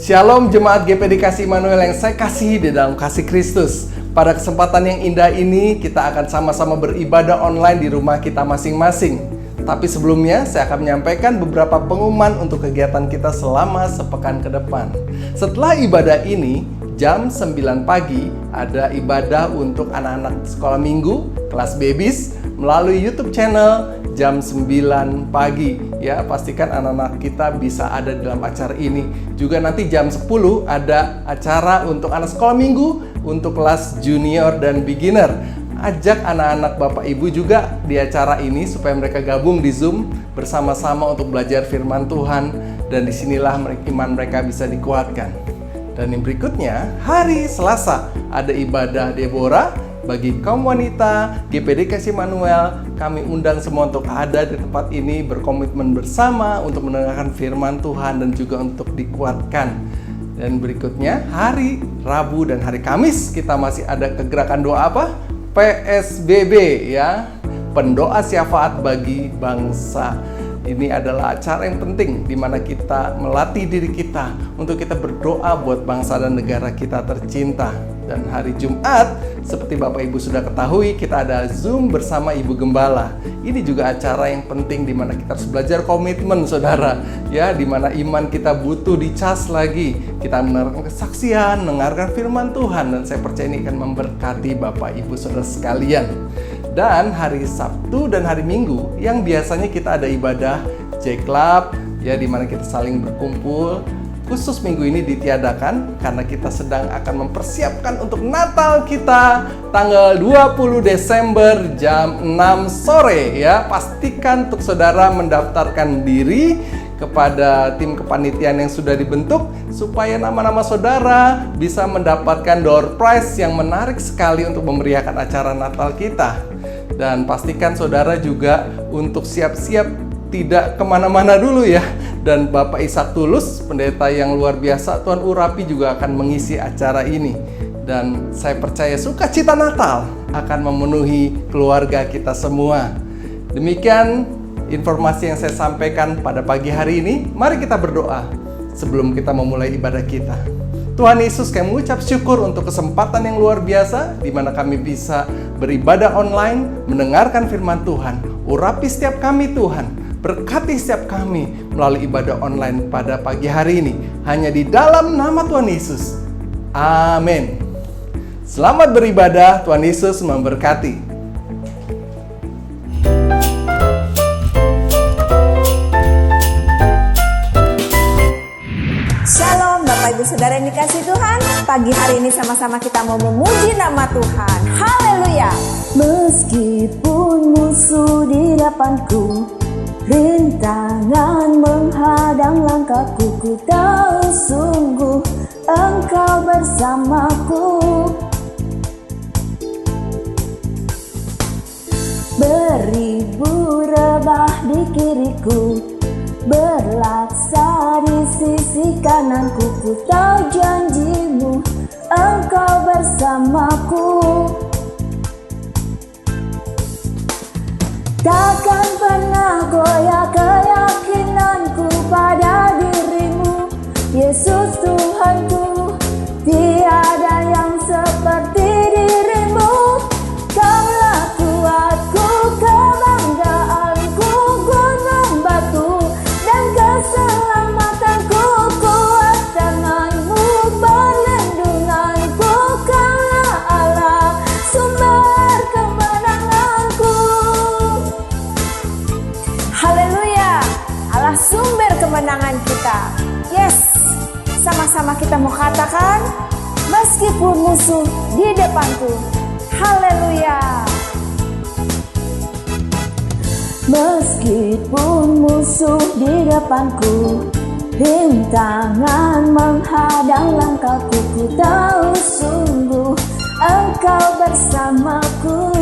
Shalom Jemaat GPD Kasih Immanuel yang saya kasihi di dalam kasih Kristus. Pada kesempatan yang indah ini kita akan sama-sama beribadah online di rumah kita masing-masing. Tapi sebelumnya saya akan menyampaikan beberapa pengumuman untuk kegiatan kita selama sepekan ke depan. Setelah ibadah ini, jam 9 pagi ada ibadah untuk anak-anak sekolah minggu, kelas babies, melalui YouTube channel jam 9 pagi. Ya, pastikan anak-anak kita bisa ada dalam acara ini. Juga nanti jam 10 ada acara untuk anak sekolah minggu, untuk kelas junior dan beginner. Ajak anak-anak Bapak Ibu juga di acara ini supaya mereka gabung di Zoom bersama-sama untuk belajar firman Tuhan, dan disinilah iman mereka bisa dikuatkan. Dan yang berikutnya, hari Selasa ada ibadah Deborah bagi kaum wanita GPD Kasih Immanuel. Kami undang semua untuk ada di tempat ini, berkomitmen bersama untuk mendengarkan firman Tuhan dan juga untuk dikuatkan. Dan berikutnya, hari Rabu dan hari Kamis kita masih ada kegerakan doa apa? PSBB, ya, pendoa syafaat bagi bangsa. Ini adalah acara yang penting di mana kita melatih diri kita untuk kita berdoa buat bangsa dan negara kita tercinta. Dan hari Jumat, seperti Bapak Ibu sudah ketahui, kita ada Zoom bersama Ibu Gembala. Ini juga acara yang penting di mana kita harus belajar komitmen, saudara. Ya, di mana iman kita butuh dicas lagi. Kita mendengarkan kesaksian, mendengarkan firman Tuhan, dan saya percaya ini akan memberkati Bapak Ibu saudara sekalian. Dan hari Sabtu dan hari Minggu yang biasanya kita ada ibadah J-Club, ya, di mana kita saling berkumpul. Khusus minggu ini ditiadakan karena kita sedang akan mempersiapkan untuk Natal kita tanggal 20 Desember jam 6 sore, ya. Pastikan untuk saudara mendaftarkan diri kepada tim kepanitiaan yang sudah dibentuk supaya nama-nama saudara bisa mendapatkan door prize yang menarik sekali untuk memeriahkan acara Natal kita. Dan pastikan saudara juga untuk siap-siap tidak kemana-mana dulu, ya. Dan Bapak Ishak Tulus, pendeta yang luar biasa, Tuan Urapi juga akan mengisi acara ini. Dan saya percaya sukacita Natal akan memenuhi keluarga kita semua. Demikian informasi yang saya sampaikan pada pagi hari ini. Mari kita berdoa sebelum kita memulai ibadah kita. Tuhan Yesus, kami mengucap syukur untuk kesempatan yang luar biasa di mana kami bisa beribadah online, mendengarkan firman Tuhan. Urapi setiap kami, Tuhan. Berkati setiap kami melalui ibadah online pada pagi hari ini. Hanya di dalam nama Tuhan Yesus. Amin. Selamat beribadah, Tuhan Yesus memberkati. Shalom Bapak Ibu Saudara yang dikasihi Tuhan. Pagi hari ini sama-sama kita mau memuji nama Tuhan. Haleluya. Meskipun musuh di depanku, rintangan menghadang langkahku, ku tahu sungguh Engkau bersamaku. Beribu rebah di kiriku, berlaksa di sisi kananku, ku tahu janjimu Engkau bersamaku. Takkan pernah goyah keyakinanku pada dirimu, Yesus Tuhanku. Tiada yang seperti dirimu. Kaulah kuatku, kebanggaanku, gunung batu dan keselamatanku. Kuat tanganmu, perlindunganku. Kaulah Allah, sumber kemenanganku. Haleluya, Allah sumber kemenangan kita. Yes, sama-sama kita mau katakan, meskipun musuh di depanku. Haleluya. Meskipun musuh di depanku, rintangan menghadang langkahku, ku tahu sungguh Engkau bersamaku.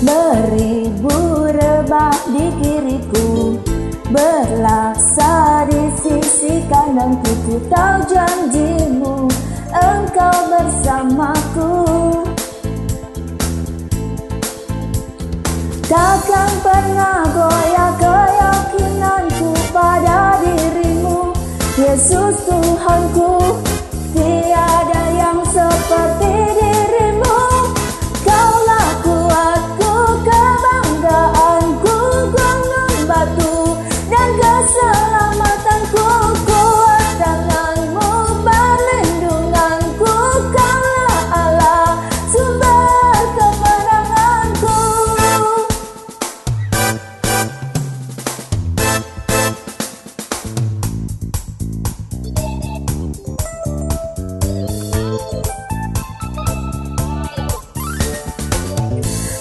Beribu rebah di kiriku, berlaksa di sisi kananku, ku tahu janjimu Engkau bersamaku. Takkan pernah goyah keyakinanku Yesus Tuhanku, tiada yang seperti dirimu. Kaulah kuatku, kebanggaanku, gunung batu dan keselamatanku. Kuat tanganmu, perlindunganku, kaulah Allah, sumber kemenanganku.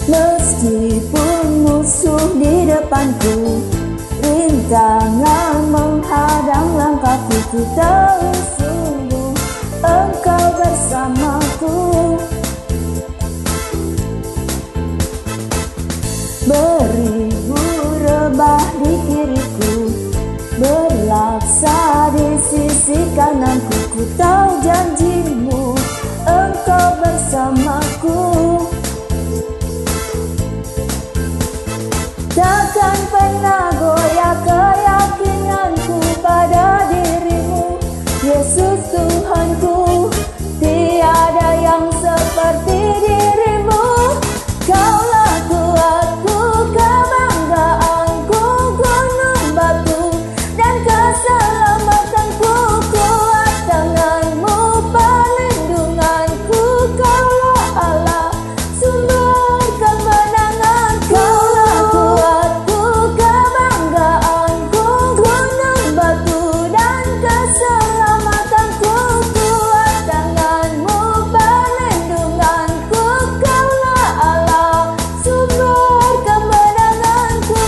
Meskipun musuh di depanku, rintangan menghadang langkahku, ku tahu sungguh Engkau bersamaku. Beribu rebah di kiriku, berlaksa di sisi kananku, ku tahu janjimu Engkau bersamaku. Takkan pernah goyah keyakinanku pada dirimu, Yesus Tuhanku, tiada yang seperti dirimu. Kaulah kuatku, kebanggaanku, gunung batu dan keselamatanku. Kuat tanganmu, perlindunganku, kaulah Allah, sumber kemenanganku. Kaulah kuatku, kebanggaanku, gunung batu dan keselamatanku. Kuat tanganmu, perlindunganku, kaulah Allah, sumber kemenanganku.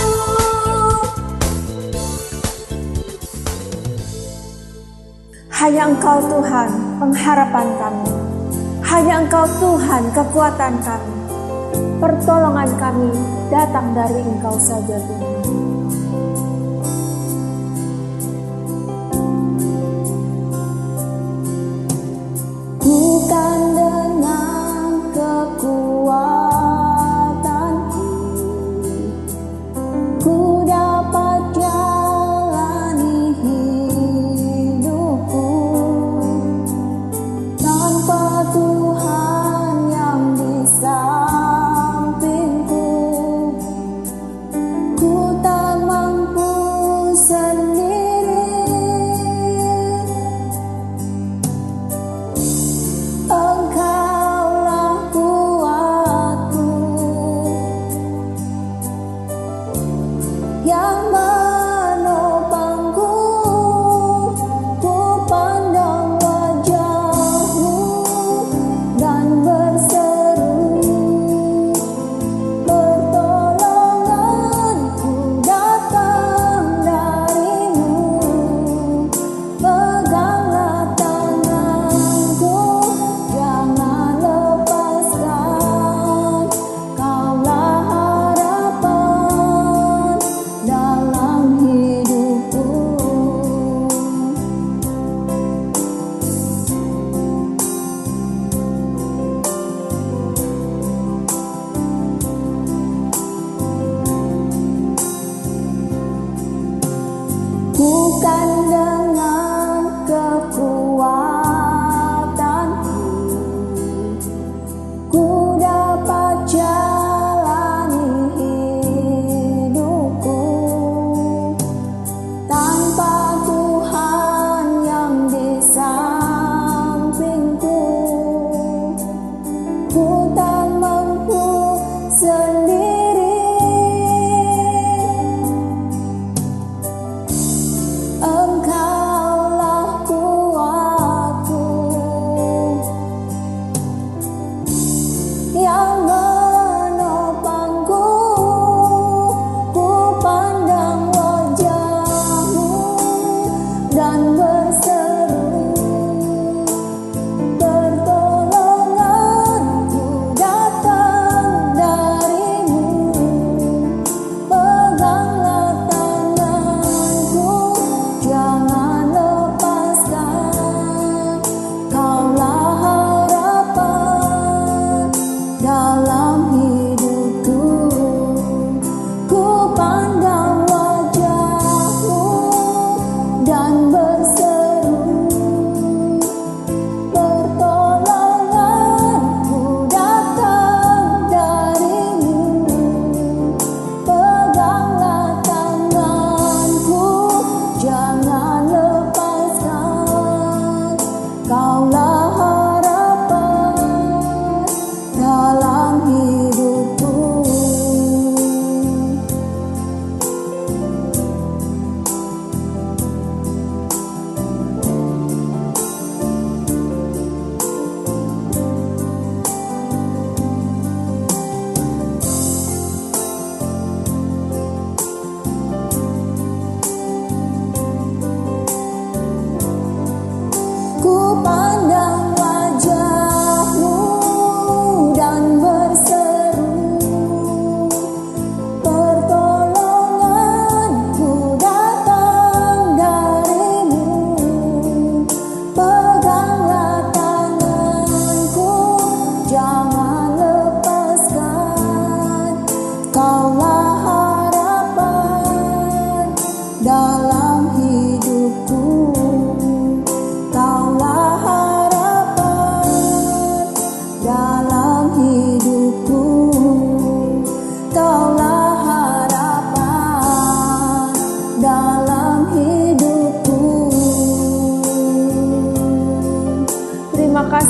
Hanya Engkau Tuhan, pengharapan kami. Hanya Engkau Tuhan, kekuatan kami. Pertolongan kami datang dari Engkau saja Tuhan. Bukan dengan kekuatanku ku dapat jalani hidupku, tanpa Tuhan yang di sampingku. Ku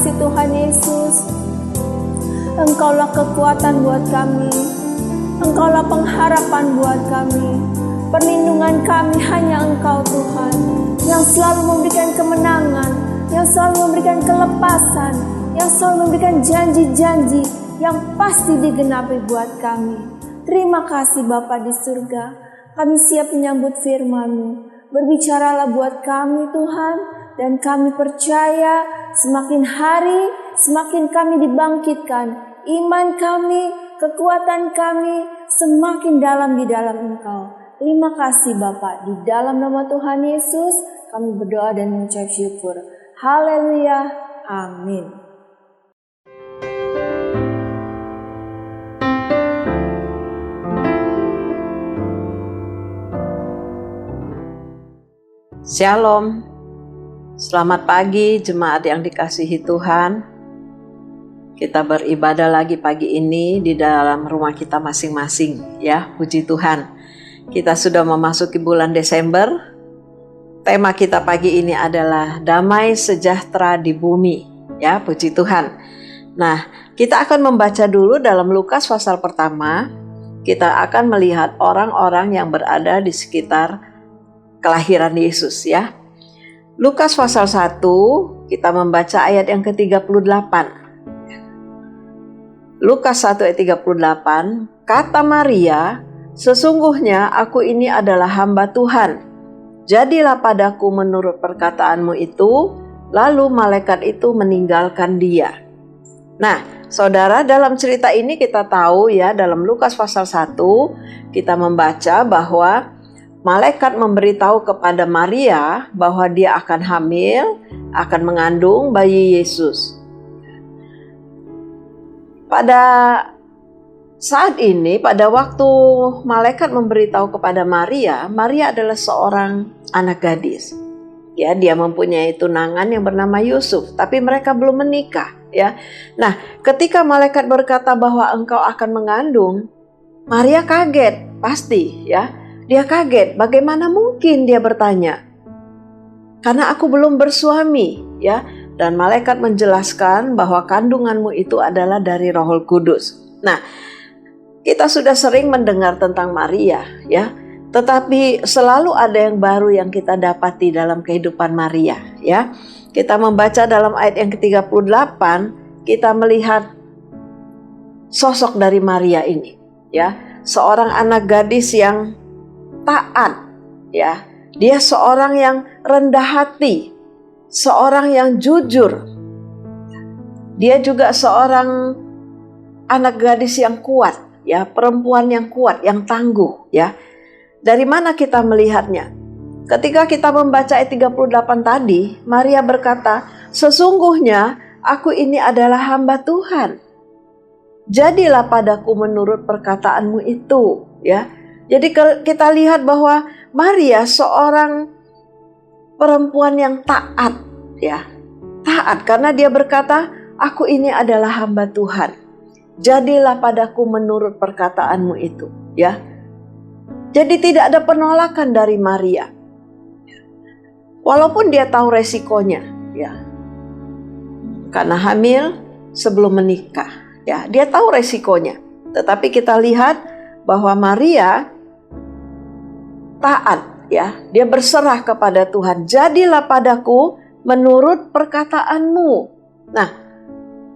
kasih Tuhan Yesus. Engkaulah kekuatan buat kami, Engkaulah pengharapan buat kami. Perlindungan kami hanya Engkau Tuhan, yang selalu memberikan kemenangan, yang selalu memberikan kelepasan, yang selalu memberikan janji-janji yang pasti digenapi buat kami. Terima kasih Bapa di surga, kami siap menyambut firman-Mu. Berbicaralah buat kami Tuhan, dan kami percaya semakin hari semakin kami dibangkitkan. Iman kami, kekuatan kami semakin dalam di dalam Engkau. Terima kasih Bapa, di dalam nama Tuhan Yesus kami berdoa dan mengucap syukur. Haleluya, amin. Shalom, selamat pagi jemaat yang dikasihi Tuhan. Kita beribadah lagi pagi ini di dalam rumah kita masing-masing ya, puji Tuhan. Kita sudah memasuki bulan Desember. Tema kita pagi ini adalah damai sejahtera di bumi ya, puji Tuhan. Nah, kita akan membaca dulu dalam Lukas pasal pertama. Kita akan melihat orang-orang yang berada di sekitar kelahiran Yesus ya. Lukas pasal 1, kita membaca ayat yang ke-38. Lukas 1 ayat 38, kata Maria, sesungguhnya aku ini adalah hamba Tuhan. Jadilah padaku menurut perkataanmu itu. Lalu malaikat itu meninggalkan dia. Nah, saudara, dalam cerita ini kita tahu ya, dalam Lukas pasal 1 kita membaca bahwa malaikat memberitahu kepada Maria bahwa dia akan hamil, akan mengandung bayi Yesus. Pada saat ini, pada waktu malaikat memberitahu kepada Maria, Maria adalah seorang anak gadis. Ya, dia mempunyai tunangan yang bernama Yusuf, tapi mereka belum menikah. Ya, nah, ketika malaikat berkata bahwa engkau akan mengandung, Maria kaget, pasti ya. Dia kaget, bagaimana mungkin, dia bertanya. Karena aku belum bersuami, ya. Dan malaikat menjelaskan bahwa kandunganmu itu adalah dari Roh Kudus. Nah, kita sudah sering mendengar tentang Maria, ya. Tetapi selalu ada yang baru yang kita dapati dalam kehidupan Maria, ya. Kita membaca dalam ayat yang ke-38, kita melihat sosok dari Maria ini, ya. Seorang anak gadis yang taat, ya. Dia seorang yang rendah hati, seorang yang jujur. Dia juga seorang anak gadis yang kuat, ya, perempuan yang kuat, yang tangguh, ya. Dari mana kita melihatnya? Ketika kita membaca ayat 38 tadi, Maria berkata, sesungguhnya aku ini adalah hamba Tuhan. Jadilah padaku menurut perkataanmu itu, ya. Jadi kita lihat bahwa Maria seorang perempuan yang taat, ya. Taat karena dia berkata, aku ini adalah hamba Tuhan. Jadilah padaku menurut perkataanmu itu, ya. Jadi tidak ada penolakan dari Maria. Walaupun dia tahu resikonya, ya. Karena hamil sebelum menikah, ya. Dia tahu resikonya. Tetapi kita lihat bahwa Maria taat, ya. Dia berserah kepada Tuhan. Jadilah padaku menurut perkataanmu. Nah,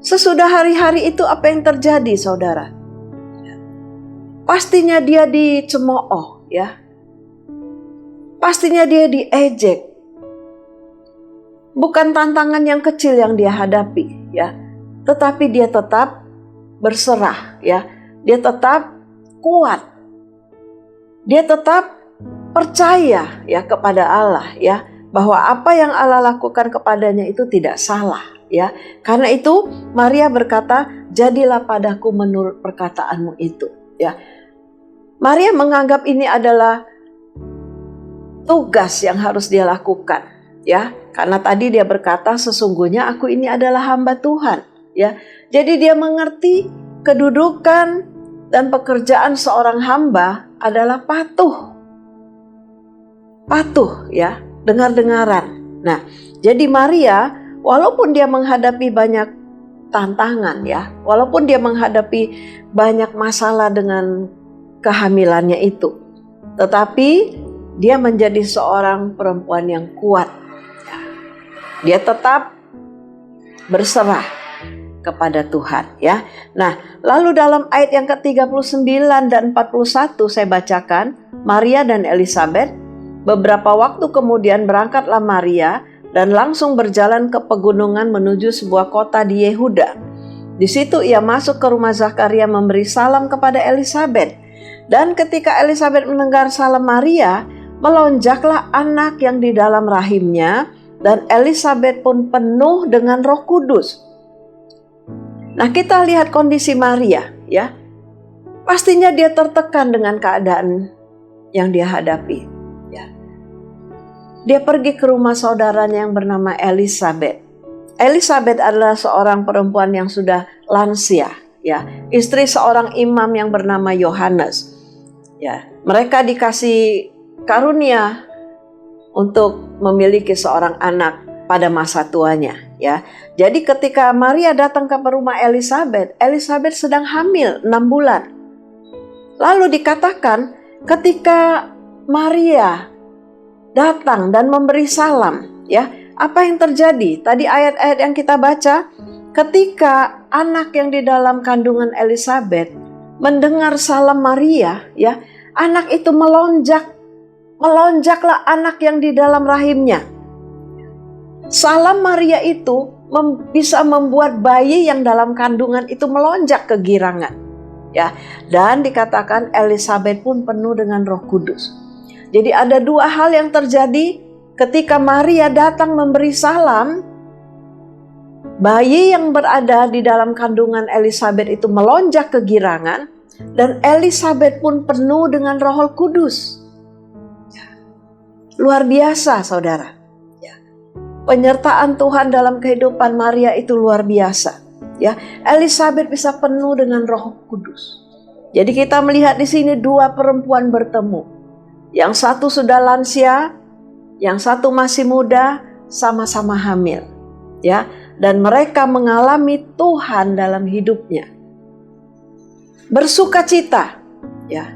sesudah hari-hari itu apa yang terjadi, saudara? Pastinya dia dicemooh, ya. Pastinya dia diejek. Bukan tantangan yang kecil yang dia hadapi, ya. Tetapi dia tetap berserah, ya. Dia tetap kuat. Dia tetap percaya, ya, kepada Allah, ya, bahwa apa yang Allah lakukan kepadanya itu tidak salah, ya. Karena itu Maria berkata, jadilah padaku menurut perkataanmu itu, ya. Maria menganggap ini adalah tugas yang harus dia lakukan, ya. Karena tadi dia berkata, sesungguhnya aku ini adalah hamba Tuhan, ya. Jadi dia mengerti kedudukan dan pekerjaan seorang hamba adalah patuh. Patuh, ya, dengar-dengaran. Nah, jadi Maria walaupun dia menghadapi banyak tantangan ya, walaupun dia menghadapi banyak masalah dengan kehamilannya itu, tetapi dia menjadi seorang perempuan yang kuat. Dia tetap berserah kepada Tuhan ya. Nah, lalu dalam ayat yang ke-39 dan 41 saya bacakan, Maria dan Elisabet, beberapa waktu kemudian berangkatlah Maria dan langsung berjalan ke pegunungan menuju sebuah kota di Yehuda. Di situ ia masuk ke rumah Zakaria memberi salam kepada Elisabet. Dan ketika Elisabet mendengar salam Maria, melonjaklah anak yang di dalam rahimnya, dan Elisabet pun penuh dengan Roh Kudus. Nah, kita lihat kondisi Maria ya. Pastinya dia tertekan dengan keadaan yang dia hadapi ya. Dia pergi ke rumah saudaranya yang bernama Elisabet. Elisabet adalah seorang perempuan yang sudah lansia ya, istri seorang imam yang bernama Yohanes. Ya, mereka dikasih karunia untuk memiliki seorang anak pada masa tuanya ya. Jadi ketika Maria datang ke rumah Elisabet, Elisabet sedang hamil 6 bulan. Lalu dikatakan ketika Maria datang dan memberi salam ya, apa yang terjadi? Tadi ayat-ayat yang kita baca, ketika anak yang di dalam kandungan Elisabet mendengar salam Maria ya, anak itu melonjaklah anak yang di dalam rahimnya. Salam Maria itu bisa membuat bayi yang dalam kandungan itu melonjak kegirangan. Ya, dan dikatakan Elisabet pun penuh dengan Roh Kudus. Jadi ada dua hal yang terjadi ketika Maria datang memberi salam. Bayi yang berada di dalam kandungan Elisabet itu melonjak kegirangan, dan Elisabet pun penuh dengan Roh Kudus. Luar biasa, saudara. Penyertaan Tuhan dalam kehidupan Maria itu luar biasa. Ya, Elisabet bisa penuh dengan Roh Kudus. Jadi kita melihat di sini dua perempuan bertemu. Yang satu sudah lansia, yang satu masih muda, sama-sama hamil. Ya, dan mereka mengalami Tuhan dalam hidupnya. Bersukacita. Ya.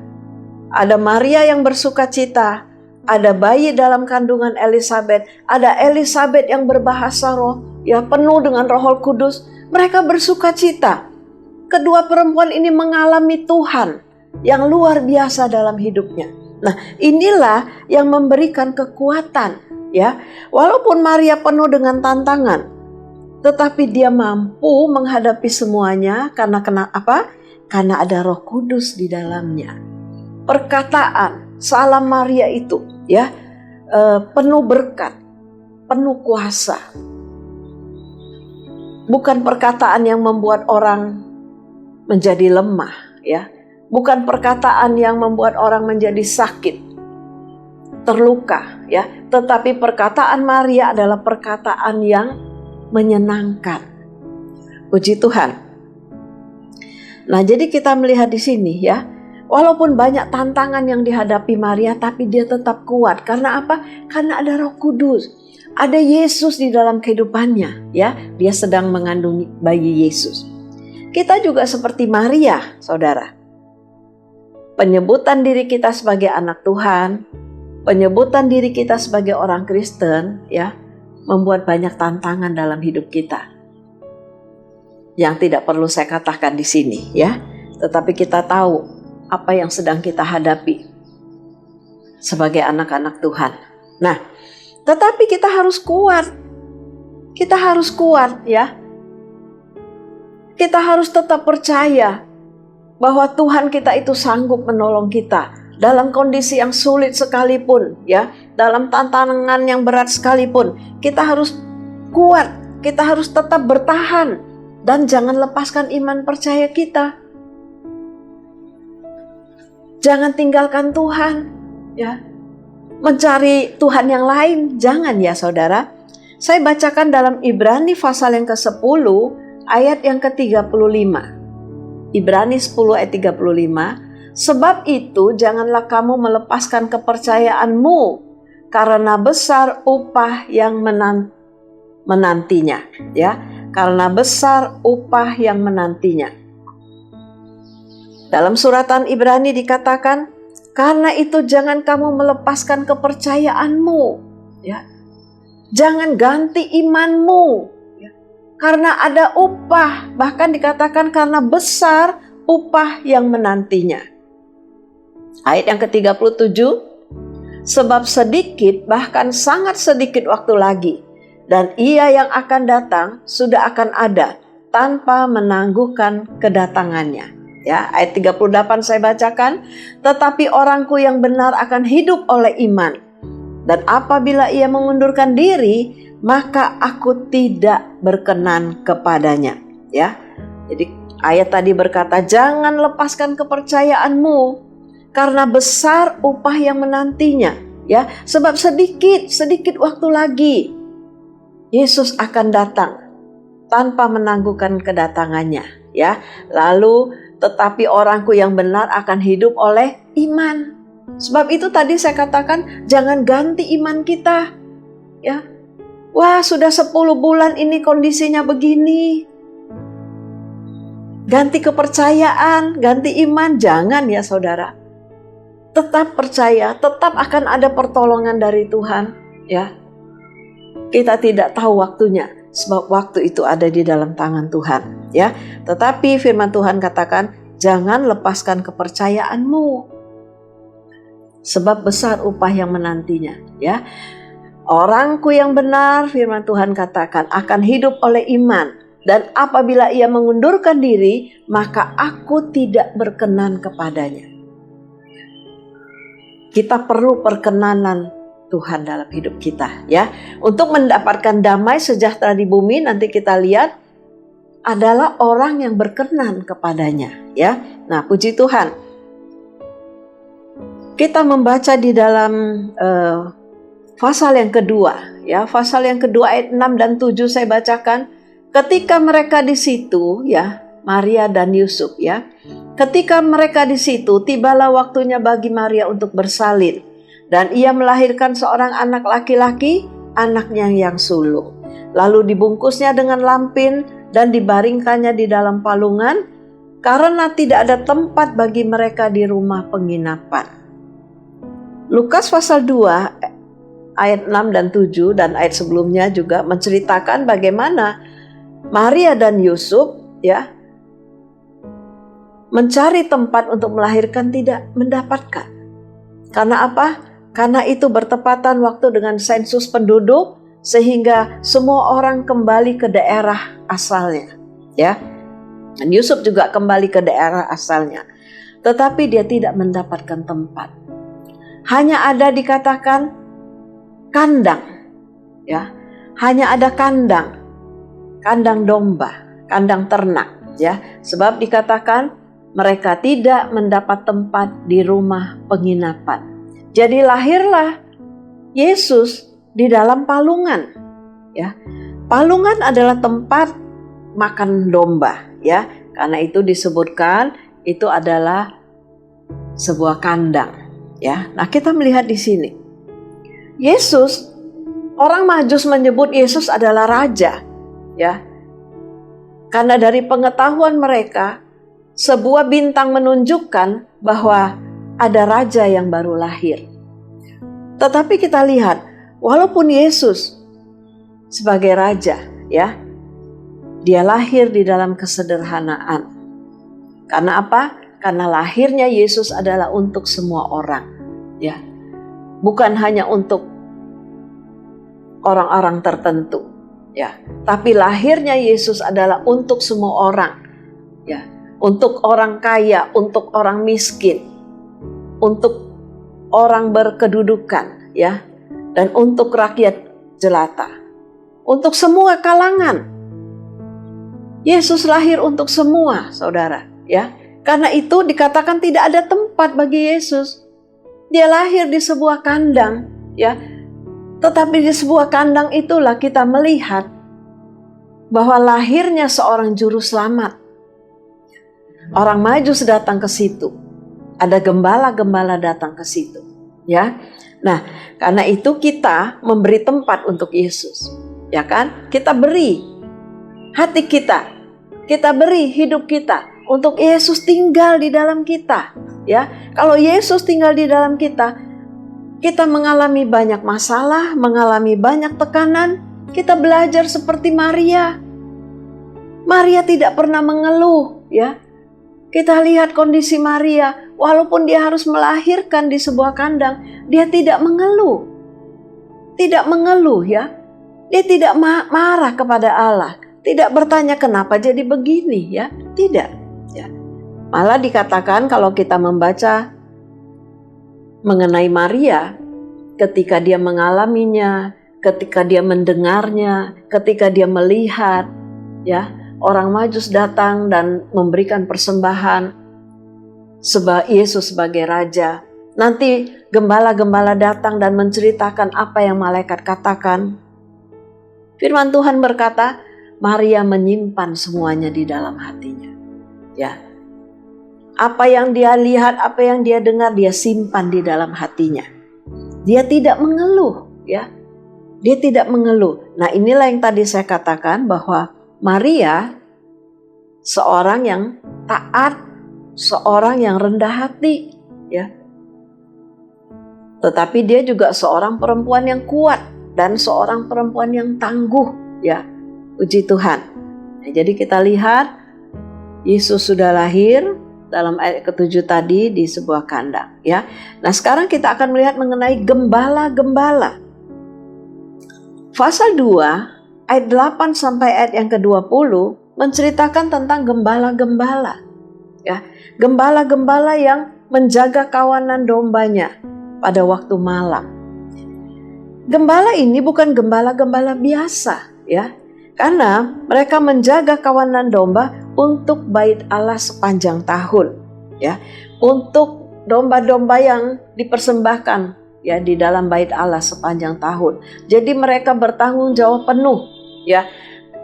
Ada Maria yang bersukacita. Ada bayi dalam kandungan Elisabet, ada Elisabet yang berbahasa roh, ya penuh dengan Roh Kudus. Mereka bersukacita. Kedua perempuan ini mengalami Tuhan yang luar biasa dalam hidupnya. Nah, inilah yang memberikan kekuatan, ya. Walaupun Maria penuh dengan tantangan, tetapi dia mampu menghadapi semuanya karena apa? Karena ada Roh Kudus di dalamnya. Perkataan salam Maria itu ya penuh berkat, penuh kuasa. Bukan perkataan yang membuat orang menjadi lemah ya. Bukan perkataan yang membuat orang menjadi sakit, terluka ya. Tetapi perkataan Maria adalah perkataan yang menyenangkan. Puji Tuhan. Nah, jadi kita melihat di sini ya. Walaupun banyak tantangan yang dihadapi Maria, tapi dia tetap kuat. Karena apa? Karena ada Roh Kudus. Ada Yesus di dalam kehidupannya. Ya, dia sedang mengandung bayi Yesus. Kita juga seperti Maria, saudara. Penyebutan diri kita sebagai anak Tuhan, penyebutan diri kita sebagai orang Kristen, ya, membuat banyak tantangan dalam hidup kita. Yang tidak perlu saya katakan di sini, ya. Tetapi kita tahu apa yang sedang kita hadapi sebagai anak-anak Tuhan. Nah, tetapi kita harus kuat. Kita harus kuat ya. Kita harus tetap percaya bahwa Tuhan kita itu sanggup menolong kita dalam kondisi yang sulit sekalipun ya, dalam tantangan yang berat sekalipun. Kita harus kuat, kita harus tetap bertahan dan jangan lepaskan iman percaya kita. Jangan tinggalkan Tuhan, ya. Mencari Tuhan yang lain, jangan ya saudara. Saya bacakan dalam Ibrani pasal yang ke-10, ayat yang ke-35. Ibrani 10 ayat 35. Sebab itu janganlah kamu melepaskan kepercayaanmu, karena besar upah yang menantinya, ya. Karena besar upah yang menantinya. Dalam suratan Ibrani dikatakan, karena itu jangan kamu melepaskan kepercayaanmu, ya. Jangan ganti imanmu, ya. Karena ada upah, bahkan dikatakan karena besar upah yang menantinya. Ayat yang ke-37, sebab sedikit, bahkan sangat sedikit waktu lagi, dan ia yang akan datang sudah akan ada tanpa menangguhkan kedatangannya. Ya, ayat 38 saya bacakan, tetapi orangku yang benar akan hidup oleh iman. Dan apabila ia mengundurkan diri, maka aku tidak berkenan kepadanya. Ya, jadi ayat tadi berkata, jangan lepaskan kepercayaanmu, karena besar upah yang menantinya. Ya, sebab sedikit waktu lagi Yesus akan datang tanpa menangguhkan kedatangannya, ya. Lalu tetapi orangku yang benar akan hidup oleh iman. Sebab itu tadi saya katakan jangan ganti iman kita, ya. Wah, sudah 10 bulan ini kondisinya begini. Ganti kepercayaan, ganti iman, jangan ya saudara. Tetap percaya, tetap akan ada pertolongan dari Tuhan, ya. Kita tidak tahu waktunya, sebab waktu itu ada di dalam tangan Tuhan, ya. Tetapi firman Tuhan katakan, jangan lepaskan kepercayaanmu, sebab besar upah yang menantinya, ya. Orangku yang benar, firman Tuhan katakan, akan hidup oleh iman, dan apabila ia mengundurkan diri, maka aku tidak berkenan kepadanya. Kita perlu perkenanan Tuhan dalam hidup kita, ya. Untuk mendapatkan damai sejahtera di bumi, nanti kita lihat adalah orang yang berkenan kepadanya, ya. Nah, puji Tuhan. Kita membaca di dalam pasal yang kedua, ya. Pasal yang kedua ayat 6 dan 7 saya bacakan. Ketika mereka di situ, ya, Maria dan Yusuf, ya. Ketika mereka di situ, tibalah waktunya bagi Maria untuk bersalin. Dan ia melahirkan seorang anak laki-laki, anaknya yang sulung. Lalu dibungkusnya dengan lampin dan dibaringkannya di dalam palungan, karena tidak ada tempat bagi mereka di rumah penginapan. Lukas pasal 2 ayat 6 dan 7 dan ayat sebelumnya juga menceritakan bagaimana Maria dan Yusuf, ya, mencari tempat untuk melahirkan tidak mendapatkan. Karena apa? Karena itu bertepatan waktu dengan sensus penduduk, sehingga semua orang kembali ke daerah asalnya, ya. Dan Yusuf juga kembali ke daerah asalnya, tetapi dia tidak mendapatkan tempat. Hanya ada dikatakan kandang, ya. Hanya ada kandang domba, kandang ternak, ya. Sebab dikatakan mereka tidak mendapat tempat di rumah penginapan. Jadi lahirlah Yesus di dalam palungan, ya. Palungan adalah tempat makan domba, ya. Karena itu disebutkan itu adalah sebuah kandang, ya. Nah, kita melihat di sini. Yesus, orang Majus menyebut Yesus adalah raja, ya. Karena dari pengetahuan mereka, sebuah bintang menunjukkan bahwa ada raja yang baru lahir. Tetapi kita lihat, walaupun Yesus sebagai raja, ya, dia lahir di dalam kesederhanaan. Karena apa? Karena lahirnya Yesus adalah untuk semua orang, ya. Bukan hanya untuk orang-orang tertentu, ya. Tapi lahirnya Yesus adalah untuk semua orang, ya. Untuk orang kaya, untuk orang miskin, untuk orang berkedudukan, ya, dan untuk rakyat jelata, untuk semua kalangan. Yesus lahir untuk semua, saudara, ya. Karena itu dikatakan tidak ada tempat bagi Yesus. Dia lahir di sebuah kandang, ya. Tetapi di sebuah kandang itulah kita melihat bahwa lahirnya seorang juru selamat. Orang Majus datang ke situ. Ada gembala-gembala datang ke situ, ya. Nah, karena itu kita memberi tempat untuk Yesus. ya kan? Kita beri hati kita, kita beri hidup kita untuk Yesus tinggal di dalam kita, ya. Kalau Yesus tinggal di dalam kita, kita mengalami banyak masalah, mengalami banyak tekanan, kita belajar seperti Maria. Maria tidak pernah mengeluh, ya. Kita lihat kondisi Maria, walaupun dia harus melahirkan di sebuah kandang, dia tidak mengeluh. Tidak mengeluh, ya. Dia tidak marah kepada Allah, tidak bertanya kenapa jadi begini, ya. Tidak, ya. Malah dikatakan kalau kita membaca mengenai Maria, ketika dia mengalaminya, ketika dia mendengarnya, ketika dia melihat, ya, orang Majus datang dan memberikan persembahan Yesus sebagai raja. Nanti gembala-gembala datang dan menceritakan apa yang malaikat katakan. Firman Tuhan berkata, Maria menyimpan semuanya di dalam hatinya. Ya. Apa yang dia lihat, apa yang dia dengar, dia simpan di dalam hatinya. Dia tidak mengeluh, ya. Dia tidak mengeluh. Nah, inilah yang tadi saya katakan bahwa Maria seorang yang taat, seorang yang rendah hati, ya. Tetapi dia juga seorang perempuan yang kuat dan seorang perempuan yang tangguh, ya. Puji Tuhan. Nah, jadi kita lihat Yesus sudah lahir dalam ayat ke-7 tadi di sebuah kandang, ya. Nah, sekarang kita akan melihat mengenai gembala-gembala. Pasal 2 ayat 8 sampai ayat yang ke-20 menceritakan tentang gembala-gembala, ya. Gembala-gembala yang menjaga kawanan dombanya pada waktu malam. Gembala ini bukan gembala-gembala biasa, ya. Karena mereka menjaga kawanan domba untuk bait Allah sepanjang tahun, ya. Untuk domba-domba yang dipersembahkan, ya, di dalam bait Allah sepanjang tahun. Jadi mereka bertanggung jawab penuh, ya.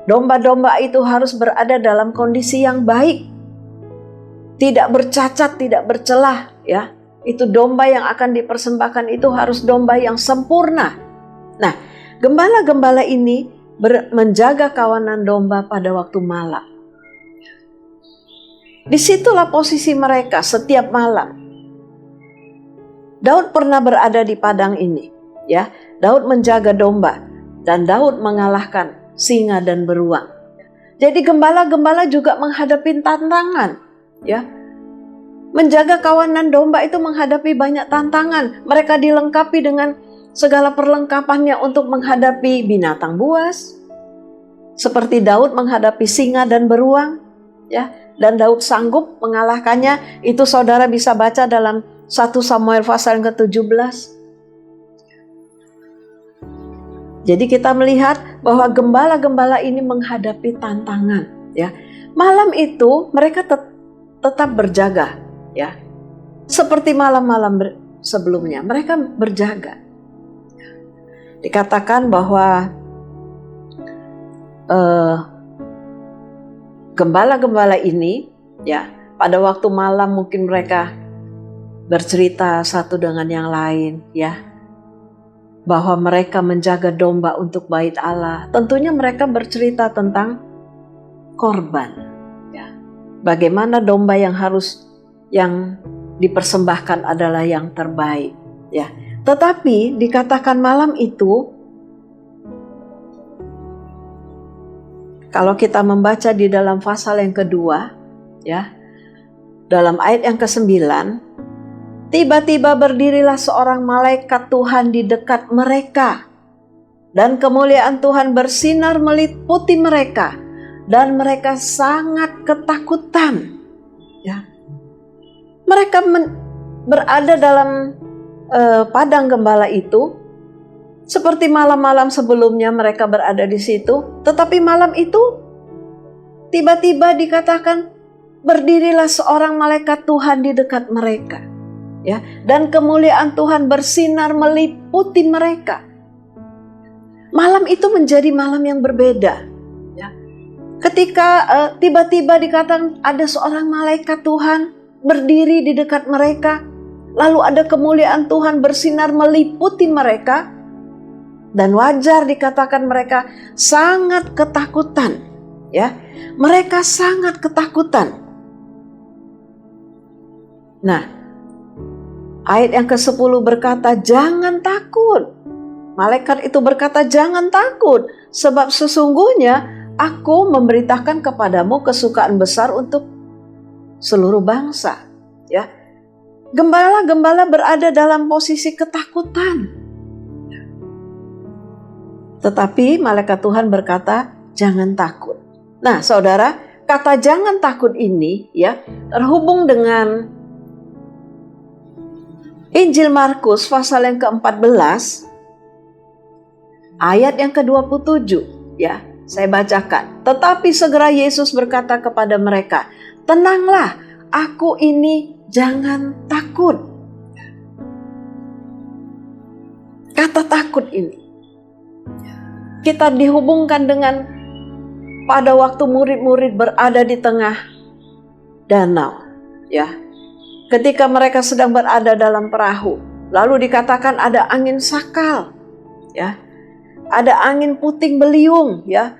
Domba-domba itu harus berada dalam kondisi yang baik, tidak bercacat, tidak bercelah, ya. Itu domba yang akan dipersembahkan itu harus domba yang sempurna. Nah, gembala-gembala ini menjaga kawanan domba pada waktu malam. Disitulah posisi mereka setiap malam. Daud pernah berada di padang ini, ya. Daud menjaga domba dan Daud mengalahkan singa dan beruang. Jadi gembala-gembala juga menghadapi tantangan, ya. Menjaga kawanan domba itu menghadapi banyak tantangan. Mereka dilengkapi dengan segala perlengkapannya untuk menghadapi binatang buas. Seperti Daud menghadapi singa dan beruang, ya. Dan Daud sanggup mengalahkannya. Itu saudara bisa baca dalam 1 Samuel pasal yang ke-17. Jadi kita melihat bahwa gembala-gembala ini menghadapi tantangan, ya. Malam itu mereka tetap berjaga, ya. Seperti malam-malam sebelumnya, mereka berjaga. Dikatakan bahwa gembala-gembala ini, ya, pada waktu malam mungkin mereka bercerita satu dengan yang lain, ya, bahwa mereka menjaga domba untuk bait Allah. Tentunya mereka bercerita tentang korban, ya. Bagaimana domba yang dipersembahkan adalah yang terbaik, ya. Tetapi dikatakan malam itu, kalau kita membaca di dalam pasal yang kedua, ya, dalam ayat yang ke-9, tiba-tiba berdirilah seorang malaikat Tuhan di dekat mereka, dan kemuliaan Tuhan bersinar meliputi mereka, dan mereka sangat ketakutan, ya. Mereka berada dalam padang gembala itu, seperti malam-malam sebelumnya mereka berada di situ, tetapi malam itu tiba-tiba dikatakan berdirilah seorang malaikat Tuhan di dekat mereka, ya, dan kemuliaan Tuhan bersinar meliputi mereka. Malam itu menjadi malam yang berbeda, ya. Ketika tiba-tiba dikatakan ada seorang malaikat Tuhan berdiri di dekat mereka, lalu ada kemuliaan Tuhan bersinar meliputi mereka. Dan wajar dikatakan mereka sangat ketakutan. Ya, mereka sangat ketakutan. Nah, ayat yang ke-10 berkata, jangan takut. Malaikat itu berkata, jangan takut, sebab sesungguhnya aku memberitakan kepadamu kesukaan besar untuk seluruh bangsa. Ya, gembala-gembala berada dalam posisi ketakutan. Tetapi malaikat Tuhan berkata, jangan takut. Nah, saudara, kata jangan takut ini ya terhubung dengan Injil Markus pasal yang ke-14 ayat yang ke-27 ya. Saya bacakan. Tetapi segera Yesus berkata kepada mereka, tenanglah, aku ini, jangan takut. Kata takut ini kita dihubungkan dengan pada waktu murid-murid berada di tengah danau, ya. Ketika mereka sedang berada dalam perahu, lalu dikatakan ada angin sakal, ya. Ada angin puting beliung, ya.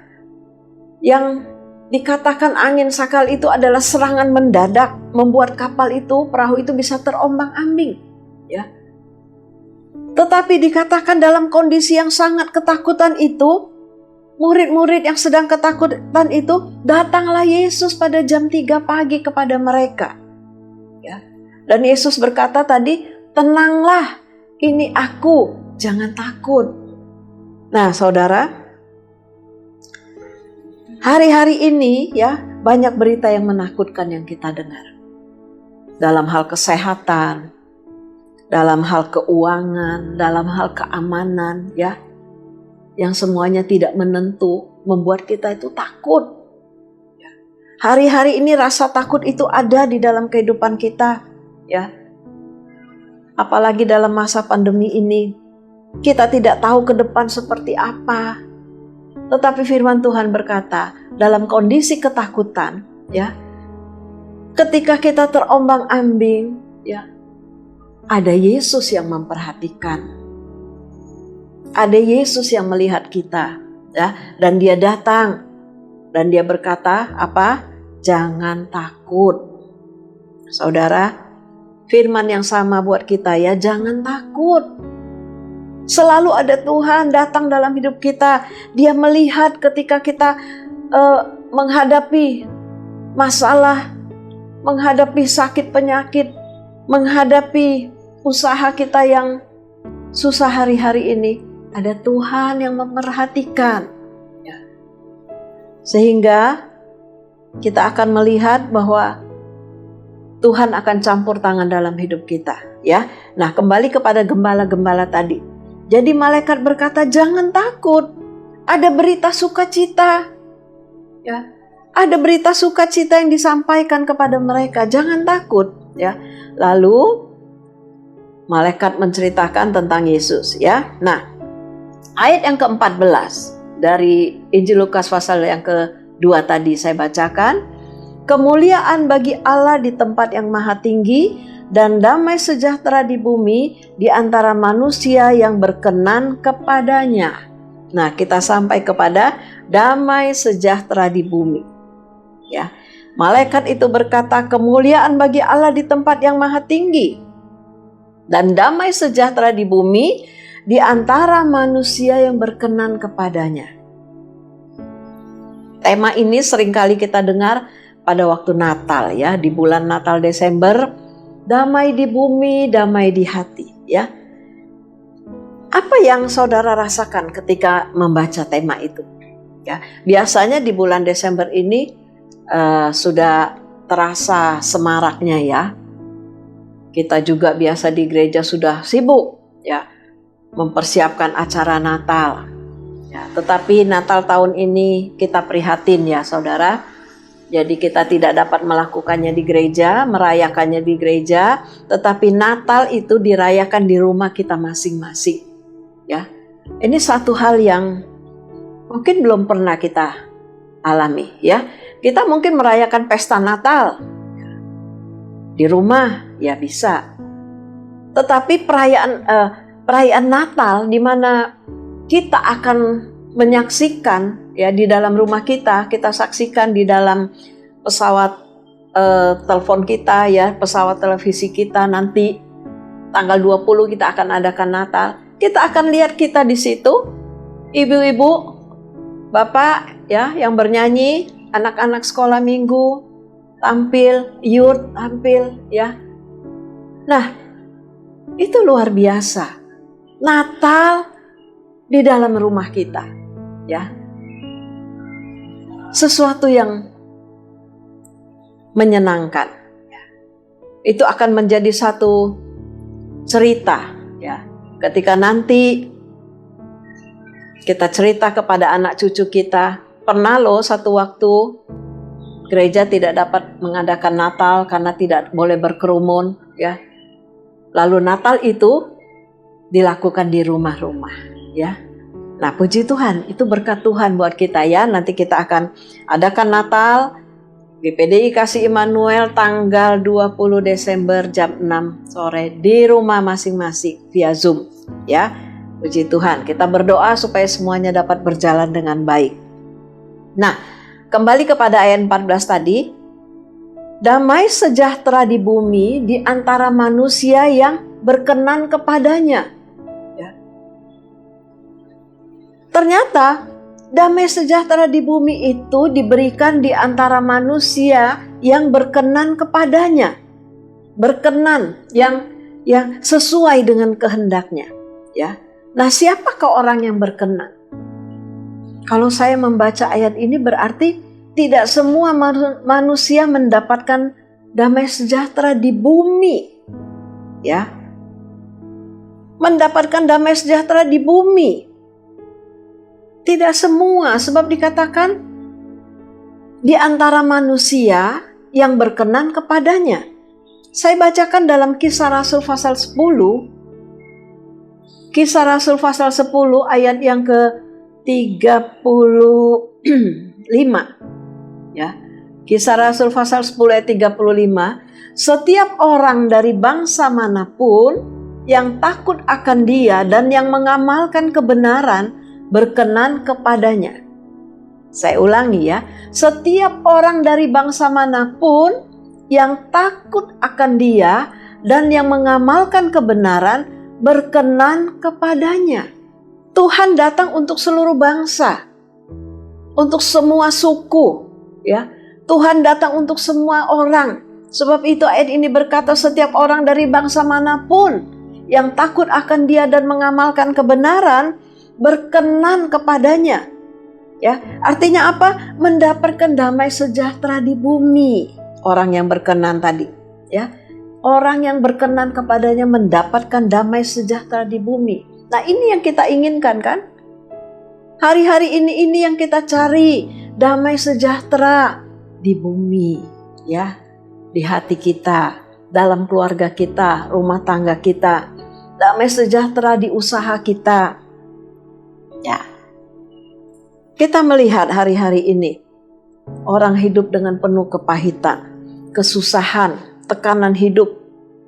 Yang dikatakan angin sakal itu adalah serangan mendadak membuat kapal itu, perahu itu bisa terombang-ambing, ya. Tetapi dikatakan dalam kondisi yang sangat ketakutan itu, murid-murid yang sedang ketakutan itu, datanglah Yesus pada jam 3 pagi kepada mereka. Ya. Dan Yesus berkata tadi, tenanglah, ini aku, jangan takut. Nah, saudara, hari-hari ini ya banyak berita yang menakutkan yang kita dengar. Dalam hal kesehatan, dalam hal keuangan, dalam hal keamanan, ya, yang semuanya tidak menentu, membuat kita itu takut. Hari-hari ini rasa takut itu ada di dalam kehidupan kita, ya. Apalagi dalam masa pandemi ini, kita tidak tahu ke depan seperti apa. Tetapi firman Tuhan berkata, dalam kondisi ketakutan, ya, ketika kita terombang-ambing, ya, ada Yesus yang memperhatikan. Ada Yesus yang melihat kita, ya, dan dia datang dan dia berkata apa? Jangan takut. Saudara, firman yang sama buat kita ya, jangan takut. Selalu ada Tuhan datang dalam hidup kita. Dia melihat ketika kita menghadapi masalah, menghadapi sakit penyakit, menghadapi usaha kita yang susah hari-hari ini, ada Tuhan yang memperhatikan. Ya. Sehingga kita akan melihat bahwa Tuhan akan campur tangan dalam hidup kita. Ya. Nah, kembali kepada gembala-gembala tadi. Jadi malaikat berkata, jangan takut. Ada berita sukacita. Ya. Ada berita sukacita yang disampaikan kepada mereka. Jangan takut. Ya. Lalu malaikat menceritakan tentang Yesus, ya. Nah, ayat yang ke-14 dari Injil Lukas pasal yang ke-2 tadi saya bacakan. Kemuliaan bagi Allah di tempat yang maha tinggi dan damai sejahtera di bumi di antara manusia yang berkenan kepadanya. Nah, kita sampai kepada damai sejahtera di bumi. Ya. Malaikat itu berkata, kemuliaan bagi Allah di tempat yang maha tinggi dan damai sejahtera di bumi di antara manusia yang berkenan kepadanya. Tema ini seringkali kita dengar pada waktu Natal, ya, di bulan Natal Desember, damai di bumi, damai di hati, ya. Apa yang saudara rasakan ketika membaca tema itu? Ya, biasanya di bulan Desember ini sudah terasa semaraknya, ya. Kita juga biasa di gereja sudah sibuk, ya, mempersiapkan acara Natal. Ya, tetapi Natal tahun ini kita prihatin, ya, saudara. Jadi kita tidak dapat melakukannya di gereja, merayakannya di gereja, tetapi Natal itu dirayakan di rumah kita masing-masing. Ya, ini satu hal yang mungkin belum pernah kita alami, ya. Kita mungkin merayakan pesta Natal di rumah, ya bisa. Tetapi perayaan Natal di mana kita akan menyaksikan ya di dalam rumah kita saksikan di dalam pesawat telepon kita ya, pesawat televisi kita nanti tanggal 20 kita akan adakan Natal. Kita akan lihat kita di situ, ibu-ibu, bapak ya yang bernyanyi, anak-anak sekolah minggu tampil, youth tampil ya. Nah, itu luar biasa. Natal di dalam rumah kita ya. Sesuatu yang menyenangkan. Itu akan menjadi satu cerita ya. Ketika nanti kita cerita kepada anak cucu kita, pernah loh satu waktu gereja tidak dapat mengadakan Natal karena tidak boleh berkerumun ya. Lalu Natal itu dilakukan di rumah-rumah ya. Nah, puji Tuhan, itu berkat Tuhan buat kita ya. Nanti kita akan adakan Natal di PDI Kasih Immanuel tanggal 20 Desember jam 6 sore di rumah masing-masing via Zoom ya. Puji Tuhan, kita berdoa supaya semuanya dapat berjalan dengan baik. Nah, kembali kepada ayat 14 tadi. Damai sejahtera di bumi di antara manusia yang berkenan kepadanya. Ya. Ternyata damai sejahtera di bumi itu diberikan di antara manusia yang berkenan kepadanya. Berkenan, yang sesuai dengan kehendaknya. Ya. Nah, siapakah orang yang berkenan? Kalau saya membaca ayat ini berarti tidak semua manusia mendapatkan damai sejahtera di bumi. Ya. Mendapatkan damai sejahtera di bumi. Tidak semua, sebab dikatakan di antara manusia yang berkenan kepadanya. Saya bacakan dalam Kisah Rasul pasal 10. Kisah Rasul pasal 10 ayat yang ke-35. Ya. Kisah Rasul pasal 10 ayat 35. Setiap orang dari bangsa manapun yang takut akan Dia dan yang mengamalkan kebenaran berkenan kepadanya. Saya ulangi ya. Setiap orang dari bangsa manapun yang takut akan Dia dan yang mengamalkan kebenaran berkenan kepadanya. Tuhan datang untuk seluruh bangsa, untuk semua suku, ya. Tuhan datang untuk semua orang. Sebab itu ayat ini berkata setiap orang dari bangsa manapun yang takut akan Dia dan mengamalkan kebenaran berkenan kepadanya. Ya, artinya apa? Mendapatkan damai sejahtera di bumi. Orang yang berkenan tadi, ya. Orang yang berkenan kepadanya mendapatkan damai sejahtera di bumi. Nah, ini yang kita inginkan kan? Hari-hari ini yang kita cari, damai sejahtera di bumi, ya. Di hati kita, dalam keluarga kita, rumah tangga kita. Damai sejahtera di usaha kita. Ya. Kita melihat hari-hari ini orang hidup dengan penuh kepahitan, kesusahan, tekanan hidup,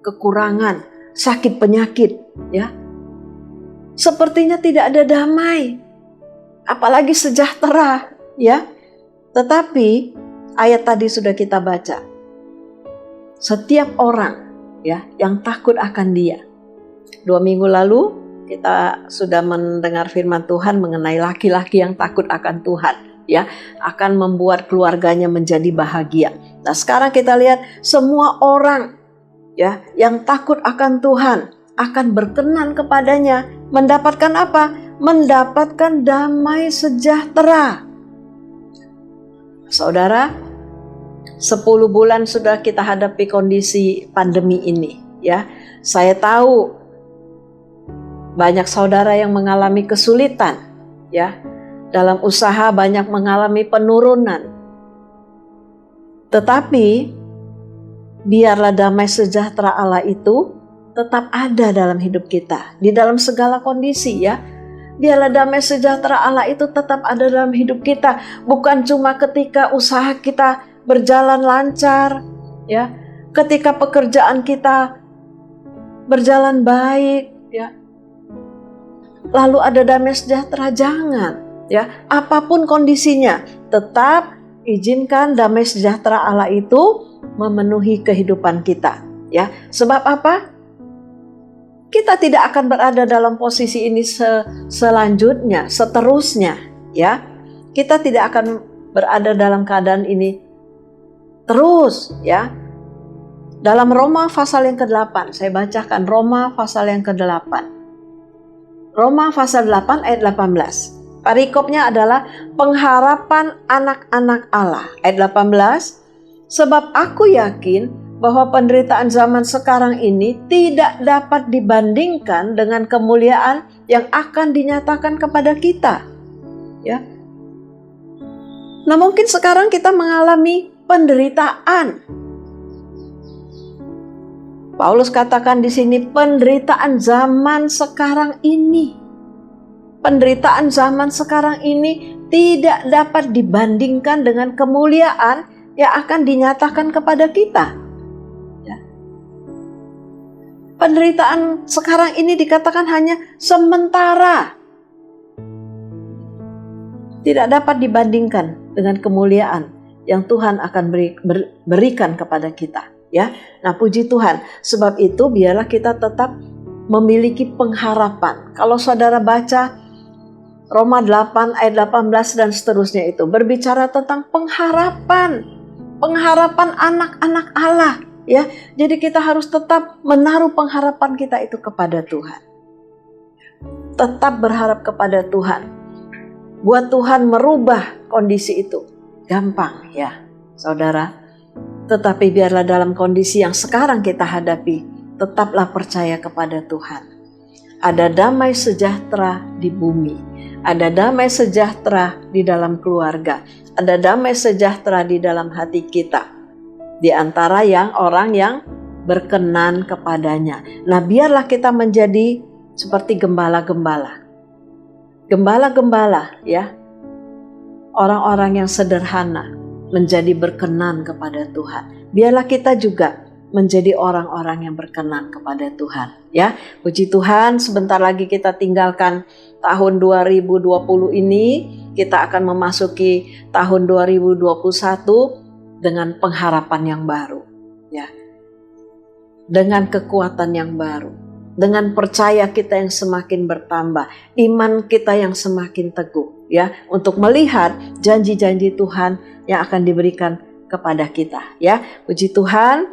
kekurangan, sakit penyakit, ya. Sepertinya tidak ada damai, apalagi sejahtera, ya. Tetapi ayat tadi sudah kita baca. Setiap orang, ya, yang takut akan Dia. 2 minggu lalu kita sudah mendengar firman Tuhan mengenai laki-laki yang takut akan Tuhan, ya, akan membuat keluarganya menjadi bahagia. Nah, sekarang kita lihat semua orang, ya, yang takut akan Tuhan akan berkenan kepadanya. Mendapatkan apa? Mendapatkan damai sejahtera. Saudara, 10 bulan sudah kita hadapi kondisi pandemi ini, ya. Saya tahu banyak saudara yang mengalami kesulitan, ya. Dalam usaha banyak mengalami penurunan. Tetapi biarlah damai sejahtera Allah itu tetap ada dalam hidup kita. Di dalam segala kondisi, ya. Biarlah damai sejahtera Allah itu tetap ada dalam hidup kita. Bukan cuma ketika usaha kita berjalan lancar, ya. Ketika pekerjaan kita berjalan baik, ya. lalu ada damai sejahtera, jangan. Ya, apapun kondisinya, tetap izinkan damai sejahtera Allah itu memenuhi kehidupan kita. Ya, sebab apa? Kita tidak akan berada dalam posisi ini selanjutnya, seterusnya. Ya, kita tidak akan berada dalam keadaan ini terus. Ya, dalam Roma pasal yang ke-8, saya bacakan Roma pasal yang ke-8. Roma pasal 8 ayat 18. Perikopnya adalah pengharapan anak-anak Allah. Ayat 18, sebab aku yakin bahwa penderitaan zaman sekarang ini tidak dapat dibandingkan dengan kemuliaan yang akan dinyatakan kepada kita. Ya. Nah, mungkin sekarang kita mengalami penderitaan. Paulus katakan di sini penderitaan zaman sekarang ini. Penderitaan zaman sekarang ini tidak dapat dibandingkan dengan kemuliaan yang akan dinyatakan kepada kita. Ya. Penderitaan sekarang ini dikatakan hanya sementara. Tidak dapat dibandingkan dengan kemuliaan yang Tuhan akan berikan kepada kita. Ya, nah puji Tuhan. Sebab itu biarlah kita tetap memiliki pengharapan. Kalau saudara baca Roma 8 ayat 18 dan seterusnya itu berbicara tentang pengharapan. Pengharapan anak-anak Allah. Ya, jadi kita harus tetap menaruh pengharapan kita itu kepada Tuhan. Tetap berharap kepada Tuhan. Buat Tuhan merubah kondisi itu. Gampang ya, saudara. Tetapi biarlah dalam kondisi yang sekarang kita hadapi, tetaplah percaya kepada Tuhan. Ada damai sejahtera di bumi, ada damai sejahtera di dalam keluarga, ada damai sejahtera di dalam hati kita. Di antara orang yang berkenan kepadanya. Nah, biarlah kita menjadi seperti gembala-gembala. Gembala-gembala ya, orang-orang yang sederhana, menjadi berkenan kepada Tuhan. Biarlah kita juga menjadi orang-orang yang berkenan kepada Tuhan. Ya, puji Tuhan, sebentar lagi kita tinggalkan tahun 2020 ini, kita akan memasuki tahun 2021 dengan pengharapan yang baru. Ya, dengan kekuatan yang baru, dengan percaya kita yang semakin bertambah, iman kita yang semakin teguh. Ya, untuk melihat janji-janji Tuhan yang akan diberikan kepada kita. Ya, puji Tuhan,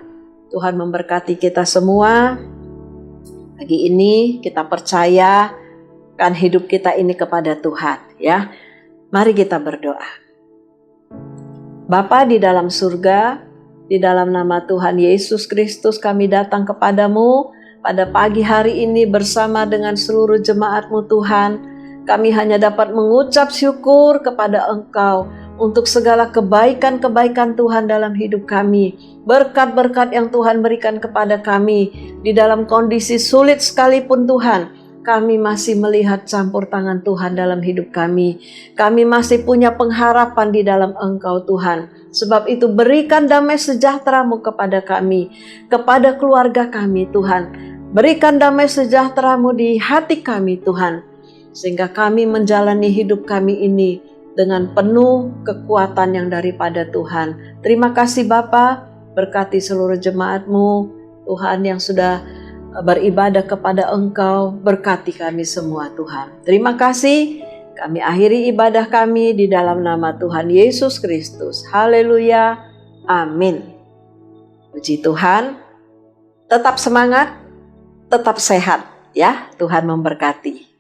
Tuhan memberkati kita semua. Pagi ini kita percayakan hidup kita ini kepada Tuhan. Ya, mari kita berdoa. Bapa di dalam surga, di dalam nama Tuhan Yesus Kristus kami datang kepadamu pada pagi hari ini bersama dengan seluruh jemaat-Mu Tuhan. Kami hanya dapat mengucap syukur kepada Engkau untuk segala kebaikan-kebaikan Tuhan dalam hidup kami. Berkat-berkat yang Tuhan berikan kepada kami. Di dalam kondisi sulit sekalipun Tuhan, kami masih melihat campur tangan Tuhan dalam hidup kami. Kami masih punya pengharapan di dalam Engkau Tuhan. Sebab itu berikan damai sejahtera-Mu kepada kami, kepada keluarga kami Tuhan. Berikan damai sejahtera-Mu di hati kami Tuhan. Sehingga kami menjalani hidup kami ini dengan penuh kekuatan yang daripada Tuhan. Terima kasih Bapa, berkati seluruh jemaat-Mu, Tuhan yang sudah beribadah kepada Engkau, berkati kami semua Tuhan. Terima kasih, kami akhiri ibadah kami di dalam nama Tuhan Yesus Kristus. Haleluya, amin. Puji Tuhan, tetap semangat, tetap sehat ya, Tuhan memberkati.